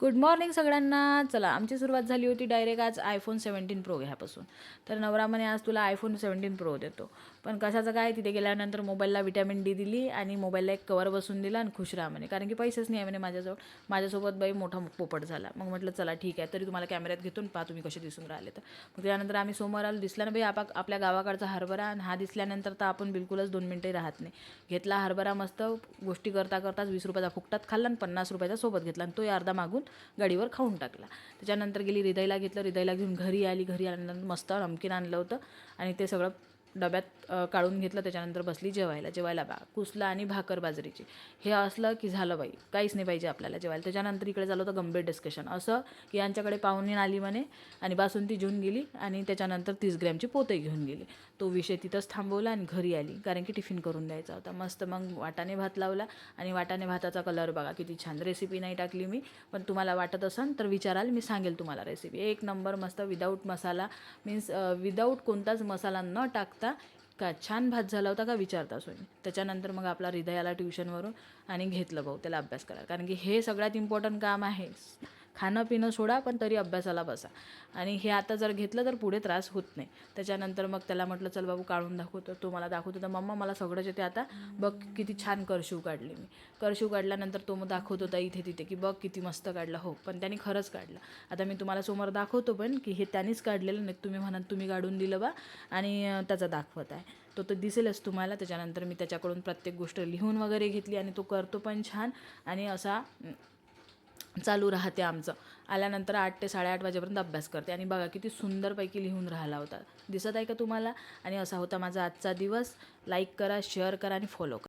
Good morning सगळ्यांना. चला, आमची सुरुवात झाली होती डायरेक्ट आज iPhone 17 Pro ह्यापासून. तर नवरा म्हणे आज तुला iPhone 17 Pro देतो. पण कशाचं काय, तिथे गेल्यानंतर मोबाईलला विटॅमिन डी दिली आणि मोबाईलला एक कवर बसून दिला आणि खुश राहा म्हणे, कारण की पैसेच नाही आहे म्हणे माझ्याजवळ. माझ्यासोबत बाई मोठा पोपट झाला. मग म्हटलं चला ठीक आहे, तरी तुम्हाला कॅमेऱ्यात घेतो पहा तुम्ही कसे दिसून राहिले. तर मग त्यानंतर आम्ही समोर आलो. दिसला ना बाई आपल्या गावाकडचा हरभरा, आणि हा दिसल्यानंतर तर आपण बिलकुलच 2 मिनटंही राहत नाही. घेतला हरभरा, मस्त गोष्टी करता करताच 20 रुपयाचा फुकटात खाल्ला आणि 50 रुपयाचा सोबत घेतला, आणि तोही अर्धा मागून गाडीवर खाऊन टाकला. त्याच्यानंतर गेली हृदयला घेतलं, हृदयला घेऊन घरी आल्यानंतर मस्त नमकीन आणलं होतं आणि ते सगळं डब्यात काढून घेतलं. त्याच्यानंतर बसली जेवायला कुसला आणि भाकर बाजरीची. हे असलं की झालं बाई, काहीच नाही पाहिजे आपल्याला जेवायला. त्याच्यानंतर इकडे झालं होतं गंभीर डिस्कशन, असं की यांच्याकडे पाहुणी आली म्हणे आणि बासुंदी घेऊन गेली आणि त्याच्यानंतर 30 ग्रॅमची पोते घेऊन गेली. तो विषय तिथंच थांबवला आणि घरी आली, कारण की टिफिन करून द्यायचा होता. मस्त मग वाटाणे भात लावला आणि वाटाणे भाताचा कलर बघा किती छान. रेसिपी नाही टाकली मी, पण तुम्हाला वाटत असेल तर विचाराल, मी सांगेल तुम्हाला रेसिपी. एक नंबर मस्त, विदाऊट मसाला, मीन्स विदाऊट कोणताच मसाला न टाकता का छान भात झाला होता का विचारता सोयी. त्याच्यानंतर मग आपला हृदयाला ट्युशनवरून आणि घेतलं भाऊ त्याला अभ्यास करायला, कारण की हे सगळ्यात इम्पॉर्टंट काम आहे. खाणं पिणं सोडा, पण तरी अभ्यासाला बसा. आणि हे आता जर घेतलं तर पुढे त्रास होत नाही. त्याच्यानंतर मग त्याला म्हटलं चल बाबू काढून दाखवतो. तो मला दाखवतो तर मम्मा मला सगळंच येते आता, बघ किती छान करशिव काढली मी. करशिव काढल्यानंतर तो मग दाखवत होता इथे तिथे की बघ किती मस्त काढलं. हो, पण त्यांनी खरंच काढलं. आता मी तुम्हाला समोर दाखवतो पण की हे त्यांनीच काढलेलं नाही, तुम्ही म्हणाल तुम्ही काढून दिलं बा आणि त्याचा दाखवत आहे. तो तर दिसेलच तुम्हाला. त्याच्यानंतर मी त्याच्याकडून प्रत्येक गोष्ट लिहून वगैरे घेतली आणि तो करतो पण छान. आणि असा चालू राहते आमचं. आल्यानंतर 8 ते 8:30 वाजेपर्यंत अभ्यास करते आणि बघा किती सुंदरपैकी लिहून राहिला होता. दिसत आहे का तुम्हाला? आणि असा होता माझा आजचा दिवस. लाईक करा, शेअर करा आणि फॉलो करा.